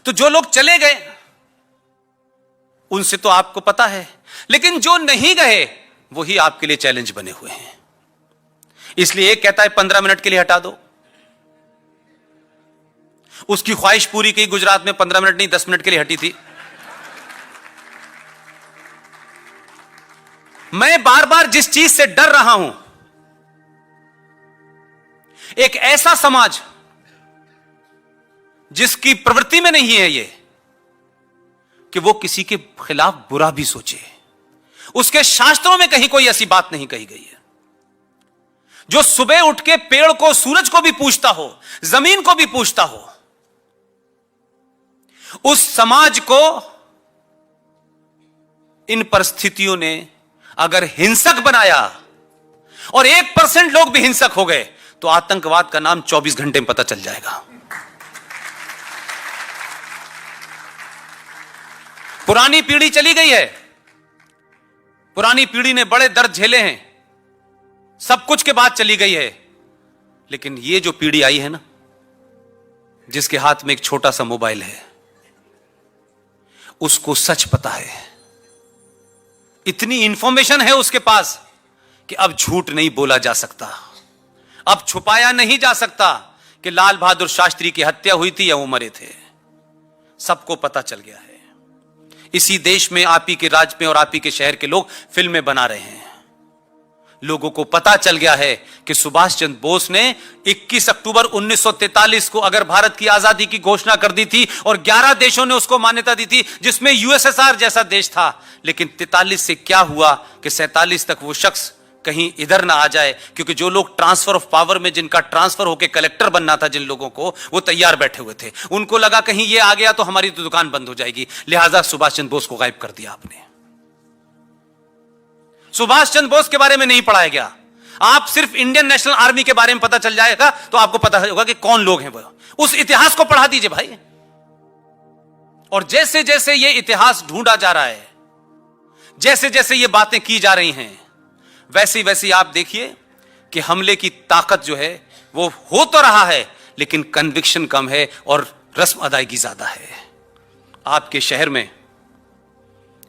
तो जो लोग चले गए उनसे तो आपको पता है, लेकिन जो नहीं गए वही आपके लिए चैलेंज बने हुए हैं। इसलिए एक कहता है 15 मिनट के लिए हटा दो, उसकी ख्वाहिश पूरी की। गुजरात में 15 मिनट नहीं 10 मिनट के लिए हटी थी। मैं बार बार जिस चीज से डर रहा हूं, एक ऐसा समाज जिसकी प्रवृत्ति में नहीं है ये कि वो किसी के खिलाफ बुरा भी सोचे। उसके शास्त्रों में कहीं कोई ऐसी बात नहीं कही गई है। जो सुबह उठ के पेड़ को, सूरज को भी पूछता हो, जमीन को भी पूछता हो, उस समाज को इन परिस्थितियों ने अगर हिंसक बनाया और 1% लोग भी हिंसक हो गए तो आतंकवाद का नाम 24 घंटे में पता चल जाएगा। पुरानी पीढ़ी चली गई है, पुरानी पीढ़ी ने बड़े दर्द झेले हैं, सब कुछ के बाद चली गई है। लेकिन ये जो पीढ़ी आई है ना, जिसके हाथ में एक छोटा सा मोबाइल है, उसको सच पता है। इतनी इंफॉर्मेशन है उसके पास कि अब झूठ नहीं बोला जा सकता, अब छुपाया नहीं जा सकता कि लाल बहादुर शास्त्री की हत्या हुई थी या वो मरे थे। सबको पता चल गया है। इसी देश में, आप ही के राज्य में और आप ही के शहर के लोग फिल्में बना रहे हैं। लोगों को पता चल गया है कि सुभाष चंद्र बोस ने 21 अक्टूबर 1943 को अगर भारत की आजादी की घोषणा कर दी थी और 11 देशों ने उसको मान्यता दी थी, जिसमें यूएसएसआर जैसा देश था, लेकिन 43 से क्या हुआ कि 47 तक वो शख्स कहीं इधर ना आ जाए, क्योंकि जो लोग ट्रांसफर ऑफ पावर में, जिनका ट्रांसफर होकर कलेक्टर बनना था, जिन लोगों को, वो तैयार बैठे हुए थे। उनको लगा कहीं ये आ गया तो हमारी तो दुकान बंद हो जाएगी, लिहाजा सुभाष चंद्र बोस को गायब कर दिया आपने। सुभाष चंद्र बोस के बारे में नहीं पढ़ाया गया। आप सिर्फ इंडियन नेशनल आर्मी के बारे में पता चल जाएगा तो आपको पता होगा कि कौन लोग हैं वो। उस इतिहास को पढ़ा दीजिए भाई। और जैसे जैसे ये इतिहास ढूंढा जा रहा है, जैसे जैसे ये बातें की जा रही हैं, वैसे वैसे आप देखिए कि हमले की ताकत जो है वो हो तो रहा है, लेकिन कन्विक्शन कम है और रस्म अदायगी ज्यादा है। आपके शहर में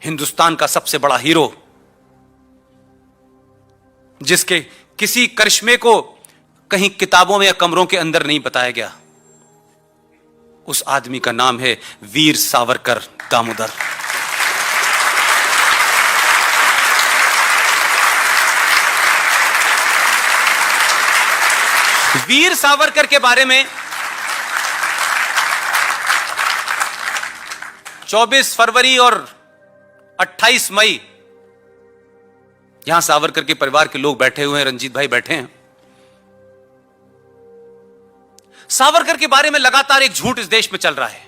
हिंदुस्तान का सबसे बड़ा हीरो, जिसके किसी करिश्मे को कहीं किताबों में या कमरों के अंदर नहीं बताया गया, उस आदमी का नाम है वीर सावरकर दामोदर। वीर सावरकर के बारे में 24 फरवरी और 28 मई यहां सावरकर के परिवार के लोग बैठे हुए हैं, रंजीत भाई बैठे हैं। सावरकर के बारे में लगातार एक झूठ इस देश में चल रहा है।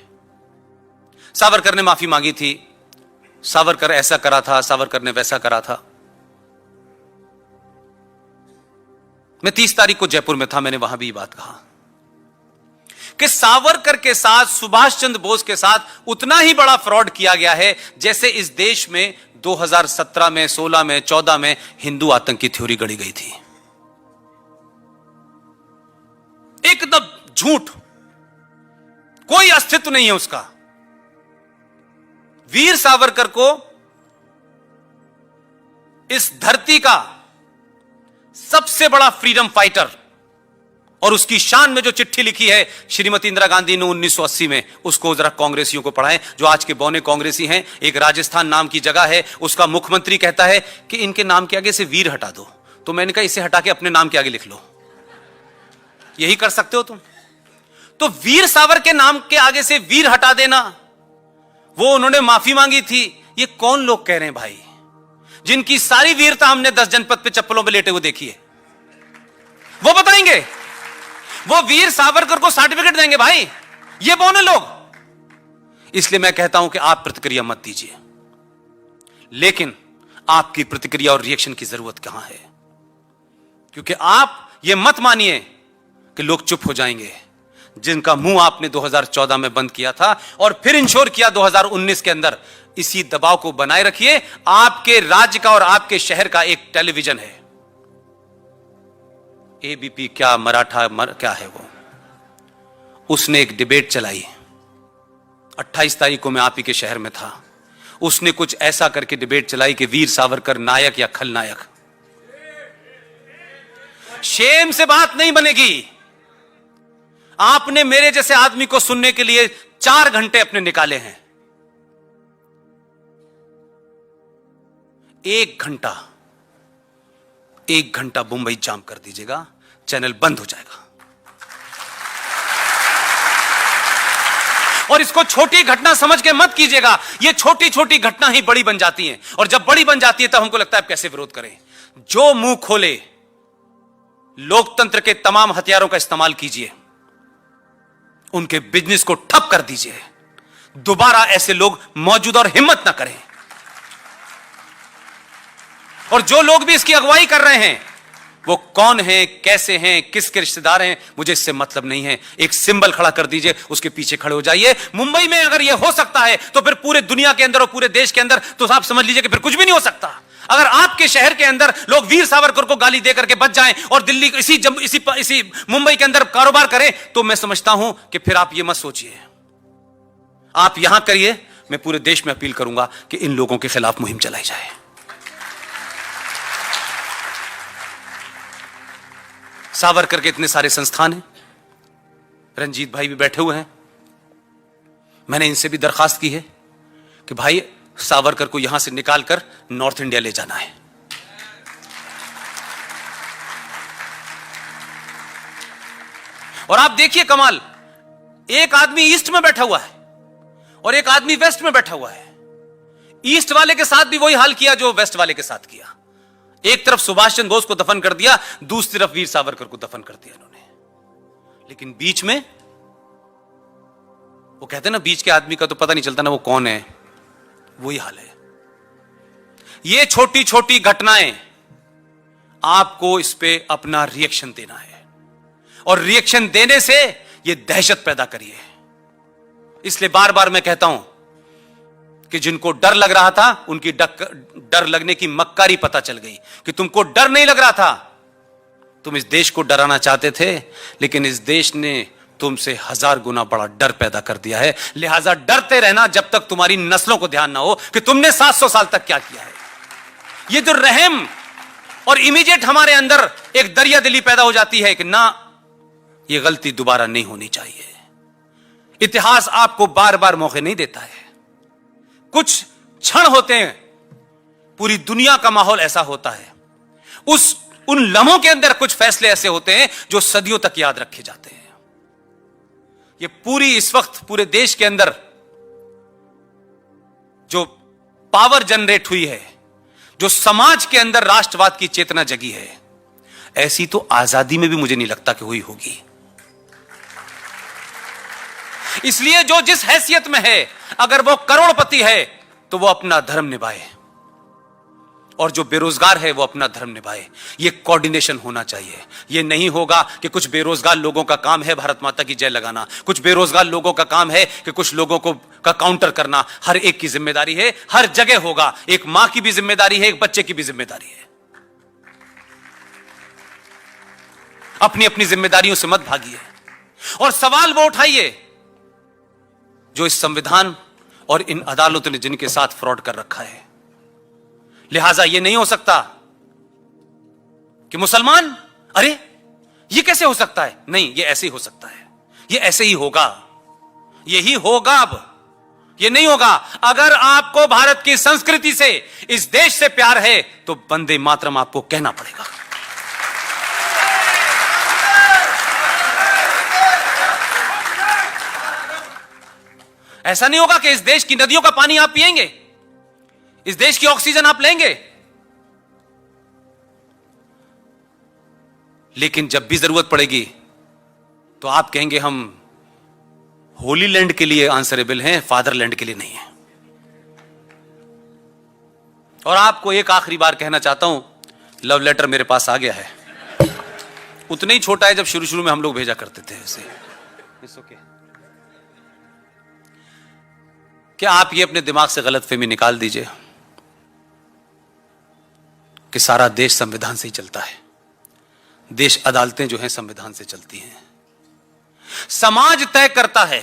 सावरकर ने माफी मांगी थी, सावरकर ऐसा करा था, सावरकर ने वैसा करा था। मैं 30 तारीख को जयपुर में था, मैंने वहां भी बात कहा कि सावरकर के साथ, सुभाष चंद्र बोस के साथ उतना ही बड़ा फ्रॉड किया गया है जैसे इस देश में 2017 में, 16 में, 14 में हिंदू आतंकी थ्योरी गढ़ी गई थी। एकदम झूठ, कोई अस्तित्व नहीं है उसका। वीर सावरकर को इस धरती का सबसे बड़ा फ्रीडम फाइटर, और उसकी शान में जो चिट्ठी लिखी है श्रीमती इंदिरा गांधी ने 1980 में, उसको जरा कांग्रेसियों को पढ़ाएं जो आज के बौने कांग्रेसी हैं। एक राजस्थान नाम की जगह है, उसका मुख्यमंत्री कहता है कि इनके नाम के आगे से वीर हटा दो। तो मैंने कहा इसे हटा के अपने नाम के आगे लिख लो, यही कर सकते हो तुम। तो वीर सावर के नाम के आगे से वीर हटा देना, वो उन्होंने माफी मांगी थी। ये कौन लोग कह रहे हैं भाई, जिनकी सारी वीरता हमने 10 जनपद पे चप्पलों पे लेटे हुए देखी है? वो बताएंगे, वो वीर सावरकर को सर्टिफिकेट देंगे भाई, ये बौने लोग। इसलिए मैं कहता हूं कि आप प्रतिक्रिया मत दीजिए, लेकिन आपकी प्रतिक्रिया और रिएक्शन की जरूरत कहां है? क्योंकि आप ये मत मानिए कि लोग चुप हो जाएंगे, जिनका मुंह आपने 2014 में बंद किया था और फिर इंश्योर किया 2019 के अंदर। इसी दबाव को बनाए रखिए। आपके राज्य का और आपके शहर का एक टेलीविजन है, एबीपी क्या, मराठा क्या है वो, उसने एक डिबेट चलाई 28 तारीख को मैं आप ही के शहर में था। उसने कुछ ऐसा करके डिबेट चलाई कि वीर सावरकर नायक या खलनायक। शेम से बात नहीं बनेगी। आपने मेरे जैसे आदमी को सुनने के लिए 4 घंटे अपने निकाले हैं। 1 घंटा मुंबई जाम कर दीजिएगा, चैनल बंद हो जाएगा। और इसको छोटी घटना समझ के मत कीजिएगा। ये छोटी छोटी घटना ही बड़ी बन जाती है, और जब बड़ी बन जाती है तब हमको लगता है कैसे विरोध करें। जो मुंह खोले, लोकतंत्र के तमाम हथियारों का इस्तेमाल कीजिए, उनके बिजनेस को ठप कर दीजिए। दोबारा ऐसे लोग मौजूद और हिम्मत ना करें। और जो लोग भी इसकी अगुवाई कर रहे हैं, वो कौन हैं, कैसे हैं, किसके रिश्तेदार हैं, मुझे इससे मतलब नहीं है। एक सिंबल खड़ा कर दीजिए, उसके पीछे खड़े हो जाइए। मुंबई में अगर यह हो सकता है तो फिर पूरे दुनिया के अंदर और पूरे देश के अंदर तो आप समझ लीजिए कि फिर कुछ भी नहीं हो सकता। अगर आपके शहर के अंदर लोग वीर सावरकर को गाली देकर के बच जाएं और दिल्ली इसी मुंबई के अंदर कारोबार करें, तो मैं समझता हूं कि फिर आप ये मत सोचिए। आप यहां करिए। मैं पूरे देश में अपील करूंगा कि इन लोगों के खिलाफ मुहिम चलाई जाए। सावरकर के इतने सारे संस्थान हैं, रंजीत भाई भी बैठे हुए हैं। मैंने इनसे भी दरखास्त की है कि भाई सावरकर को यहां से निकालकर नॉर्थ इंडिया ले जाना है। और आप देखिए कमाल, एक आदमी ईस्ट में बैठा हुआ है और एक आदमी वेस्ट में बैठा हुआ है। ईस्ट वाले के साथ भी वही हाल किया जो वेस्ट वाले के साथ किया। एक तरफ सुभाष चंद्र बोस को दफन कर दिया, दूसरी तरफ वीर सावरकर को दफन कर दिया इन्होंने। लेकिन बीच में वो कहते हैं ना, बीच के आदमी का तो पता नहीं चलता ना वो कौन है। वही हाल है। ये छोटी छोटी घटनाएं, आपको इस पे अपना रिएक्शन देना है, और रिएक्शन देने से ये दहशत पैदा करिए। इसलिए बार बार मैं कहता हूं कि जिनको डर लग रहा था, उनकी डर लगने की मक्कारी पता चल गई कि तुमको डर नहीं लग रहा था। तुम इस देश को डराना चाहते थे, लेकिन इस देश ने तुमसे 1000 गुना बड़ा डर पैदा कर दिया है। लिहाजा डरते रहना जब तक तुम्हारी नस्लों को ध्यान ना हो कि तुमने 700 साल तक क्या किया है। ये जो रहम और इमीडिएट हमारे अंदर एक दरिया दिली पैदा हो जाती है कि ना, ये गलती दोबारा नहीं होनी चाहिए। इतिहास आपको बार बार मौके नहीं देता है। कुछ क्षण होते हैं, पूरी दुनिया का माहौल ऐसा होता है। उन लम्हों के अंदर कुछ फैसले ऐसे होते हैं जो सदियों तक याद रखे जाते हैं। ये पूरी इस वक्त पूरे देश के अंदर जो पावर जनरेट हुई है, जो समाज के अंदर राष्ट्रवाद की चेतना जगी है, ऐसी तो आजादी में भी मुझे नहीं लगता कि हुई होगी। इसलिए जो जिस हैसियत में है, अगर वो करोड़पति है तो वो अपना धर्म निभाए, और जो बेरोजगार है वो अपना धर्म निभाए। ये कोऑर्डिनेशन होना चाहिए। ये नहीं होगा कि कुछ बेरोजगार लोगों का काम है भारत माता की जय लगाना, कुछ बेरोजगार लोगों का काम है कि कुछ लोगों को का काउंटर करना। हर एक की जिम्मेदारी है, हर जगह होगा। एक मां की भी जिम्मेदारी है, एक बच्चे की भी जिम्मेदारी है। अपनी अपनी जिम्मेदारियों से मत भागिए और सवाल वो उठाइए जो इस संविधान और इन अदालतों ने जिनके साथ फ्रॉड कर रखा है। लिहाजा यह नहीं हो सकता कि मुसलमान, अरे यह कैसे हो सकता है। नहीं, यह ऐसे ही हो सकता है, यह ऐसे ही होगा, यही होगा। अब यह नहीं होगा। अगर आपको भारत की संस्कृति से, इस देश से प्यार है तो वंदे मातरम आपको कहना पड़ेगा। ऐसा नहीं होगा कि इस देश की नदियों का पानी आप पिएंगे, इस देश की ऑक्सीजन आप लेंगे, लेकिन जब भी जरूरत पड़ेगी तो आप कहेंगे हम होली लैंड के लिए आंसरेबल हैं, फादरलैंड के लिए नहीं है। और आपको एक आखिरी बार कहना चाहता हूं, लव लेटर मेरे पास आ गया है। उतना ही छोटा है जब शुरू शुरू में हम लोग भेजा करते थे ऐसे। क्या आप ये अपने दिमाग से गलतफहमी निकाल दीजिए कि सारा देश संविधान से ही चलता है। देश अदालतें जो हैं संविधान से चलती हैं। समाज तय करता है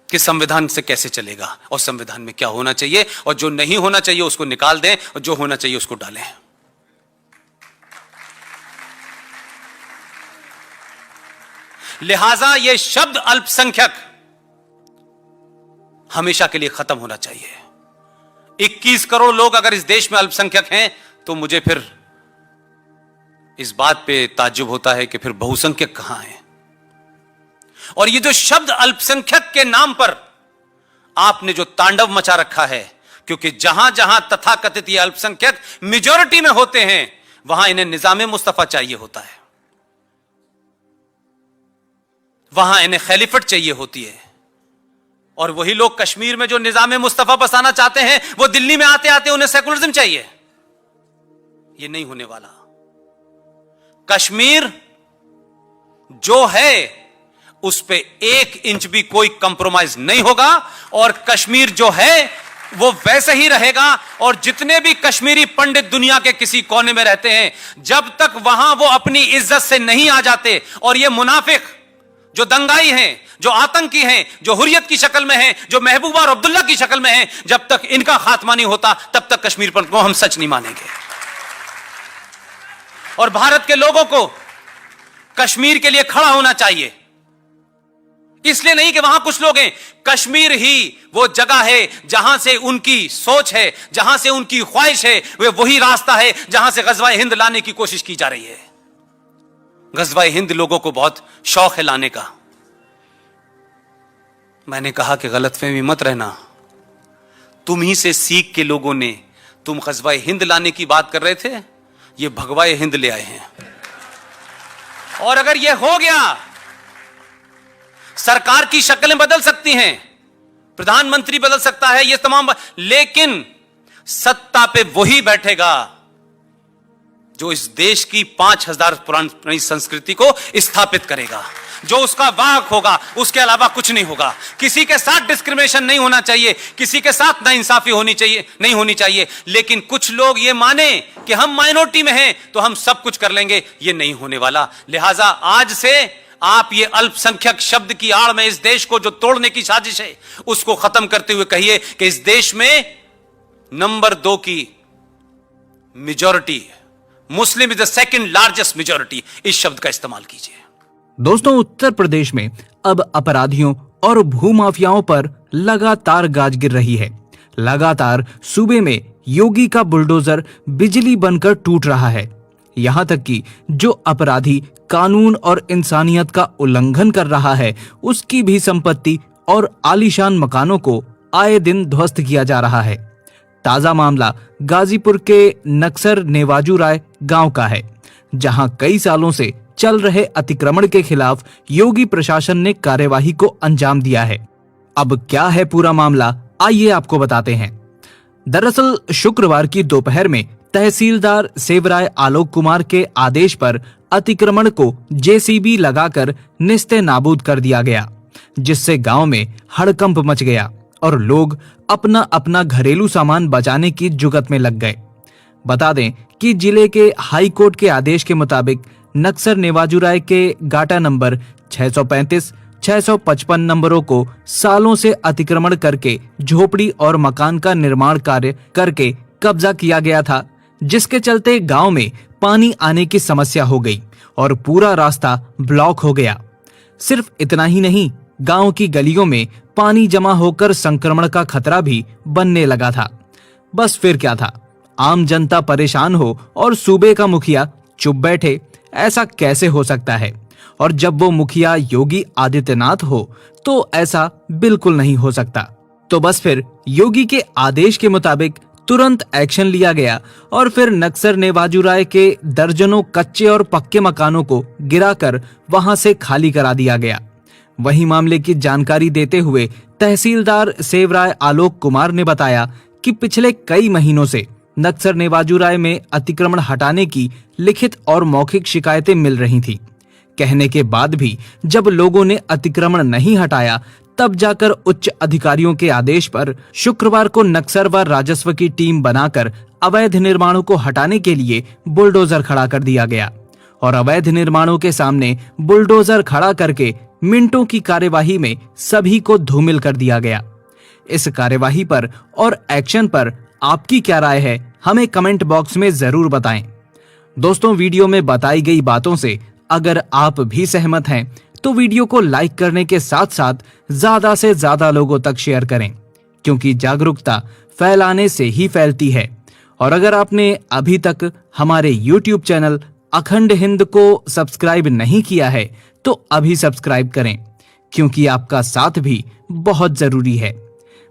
कि संविधान से कैसे चलेगा और संविधान में क्या होना चाहिए, और जो नहीं होना चाहिए उसको निकाल दें और जो होना चाहिए उसको डालें। लिहाजा यह शब्द अल्पसंख्यक हमेशा के लिए खत्म होना चाहिए। 21 करोड़ लोग अगर इस देश में अल्पसंख्यक हैं तो मुझे फिर इस बात पे ताज्जुब होता है कि फिर बहुसंख्यक कहां है। और ये जो शब्द अल्पसंख्यक के नाम पर आपने जो तांडव मचा रखा है, क्योंकि जहां जहां तथाकथित ये अल्पसंख्यक मेजॉरिटी में होते हैं वहां इन्हें निजामे मुस्तफा चाहिए होता है, वहां इन्हें खलीफत चाहिए होती है। और वही लोग कश्मीर में जो निजामे मुस्तफा बसाना चाहते हैं वो दिल्ली में आते आते उन्हें सेकुलरिज्म चाहिए। ये नहीं होने वाला। कश्मीर जो है उस पे 1 इंच भी कोई कंप्रोमाइज नहीं होगा, और कश्मीर जो है वो वैसे ही रहेगा। और जितने भी कश्मीरी पंडित दुनिया के किसी कोने में रहते हैं, जब तक वहां वो अपनी इज्जत से नहीं आ जाते, और ये मुनाफिक जो दंगाई हैं, जो आतंकी हैं, जो हुर्रियत की शक्ल में हैं, जो महबूबा और अब्दुल्ला की शक्ल में हैं, जब तक इनका खात्मा नहीं होता तब तक कश्मीर पर को हम सच नहीं मानेंगे। और भारत के लोगों को कश्मीर के लिए खड़ा होना चाहिए। इसलिए नहीं कि वहां कुछ लोग हैं, कश्मीर ही वो जगह है जहां से उनकी सोच है, जहां से उनकी ख्वाहिश है, वही रास्ता है जहां से गजवाए हिंद लाने की कोशिश की जा रही है। गजवाए हिंद लोगों को बहुत शौक है लाने का। मैंने कहा कि गलतफहमी मत रहना, तुम ही से सीख के लोगों ने, तुम गजवाए हिंद लाने की बात कर रहे थे, ये भगवाए हिंद ले आए हैं। और अगर यह हो गया, सरकार की शक्लें बदल सकती हैं, प्रधानमंत्री बदल सकता है, ये तमाम, लेकिन सत्ता पे वही बैठेगा जो इस देश की 5000 पुरानी संस्कृति को स्थापित करेगा, जो उसका वाहक होगा, उसके अलावा कुछ नहीं होगा। किसी के साथ डिस्क्रिमिनेशन नहीं होना चाहिए, किसी के साथ नाइंसाफी नहीं होनी चाहिए। लेकिन कुछ लोग ये माने कि हम माइनॉरिटी में हैं तो हम सब कुछ कर लेंगे, ये नहीं होने वाला। लिहाजा आज से आप ये अल्पसंख्यक शब्द की आड़ में इस देश को जो तोड़ने की साजिश है उसको खत्म करते हुए कहिए कि इस देश में नंबर 2 की majority, Muslim is the second largest majority, इस शब्द का इस्तेमाल कीजिए। दोस्तों, उत्तर प्रदेश में अब अपराधियों और भूमाफियाओं पर लगातार गाज गिर रही है। लगातार सूबे में योगी का बुलडोजर बिजली बनकर टूट रहा है। यहाँ तक कि जो अपराधी कानून और इंसानियत का उल्लंघन कर रहा है उसकी भी संपत्ति और आलीशान मकानों को आए दिन ध्वस्त किया जा रहा है। ताजा मामला गाजीपुर के नक्सर नेवाजू राय गांव का है, जहां कई सालों से चल रहे अतिक्रमण के खिलाफ योगी प्रशासन ने कार्यवाही को अंजाम दिया है। अब क्या है पूरा मामला, आइए आपको बताते हैं। दरअसल शुक्रवार की दोपहर में तहसीलदार सेवराय आलोक कुमार के आदेश पर अतिक्रमण को जेसीबी लगाकर निस्ते नाबूद कर दिया गया, जिससे गांव में हड़कंप मच गया और लोग अपना अपना घरेलू सामान बचाने की जुगत में लग गए। बता दें कि जिले के हाई कोर्ट के आदेश के मुताबिक नक्सर नेवाजू राय के गाटा नंबर 635, 655 नंबरों को सालों से अतिक्रमण करके झोपड़ी और मकान का निर्माण कार्य करके कब्जा किया गया था, जिसके चलते गांव में पानी आने की समस्या हो गई और पूरा रास्ता ब्लॉक हो गया। सिर्फ इतना ही नहीं, गांव की गलियों में पानी जमा होकर संक्रमण का खतरा भी बनने लगा था। बस फिर क्या था, आम जनता परेशान हो और सूबे का मुखिया चुप बैठे, ऐसा कैसे हो सकता है? और जब वो मुखिया योगी आदित्यनाथ हो तो ऐसा बिल्कुल नहीं हो सकता। तो बस फिर योगी के आदेश के मुताबिक तुरंत एक्शन लिया गया और फिर नक्सर नेवाजू राय के दर्जनों कच्चे और पक्के मकानों को गिराकर वहां से खाली करा दिया गया। वहीं मामले की जानकारी देते हुए तहसीलदार सेवराय आलोक कुमार ने बताया कि पिछले कई महीनों से नक्सर नेवाजू राय में अतिक्रमण हटाने की लिखित और मौखिक शिकायतें मिल रही थीं। कहने के बाद भी जब लोगों ने अतिक्रमण नहीं हटाया, तब जाकर उच्च अधिकारियों के आदेश पर शुक्रवार को नक्सर व राजस्व की टीम बनाकर अवैध निर्माणों को हटाने के लिए बुलडोजर खड़ा कर दिया गया और अवैध निर्माणों के सामने बुलडोजर खड़ा करके मिनटों की कार्यवाही में सभी को धूमिल कर दिया गया। इस कार्यवाही पर और एक्शन पर आपकी क्या राय है, हमें कमेंट बॉक्स में जरूर बताएं। दोस्तों, वीडियो में बताई गई बातों से अगर आप भी सहमत हैं तो वीडियो को लाइक करने के साथ साथ ज्यादा से ज्यादा लोगों तक शेयर करें, क्योंकि जागरूकता फैलाने से ही फैलती है। और अगर आपने अभी तक हमारे YouTube चैनल अखंड हिंद को सब्सक्राइब नहीं किया है तो अभी सब्सक्राइब करें, क्योंकि आपका साथ भी बहुत जरूरी है।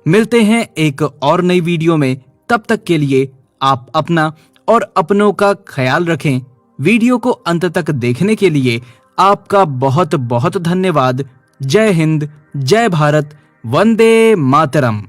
मिलते हैं एक और नई वीडियो में, तब तक के लिए आप अपना और अपनों का ख्याल रखें। वीडियो को अंत तक देखने के लिए आपका बहुत बहुत धन्यवाद। जय हिंद, जय भारत, वंदे मातरम।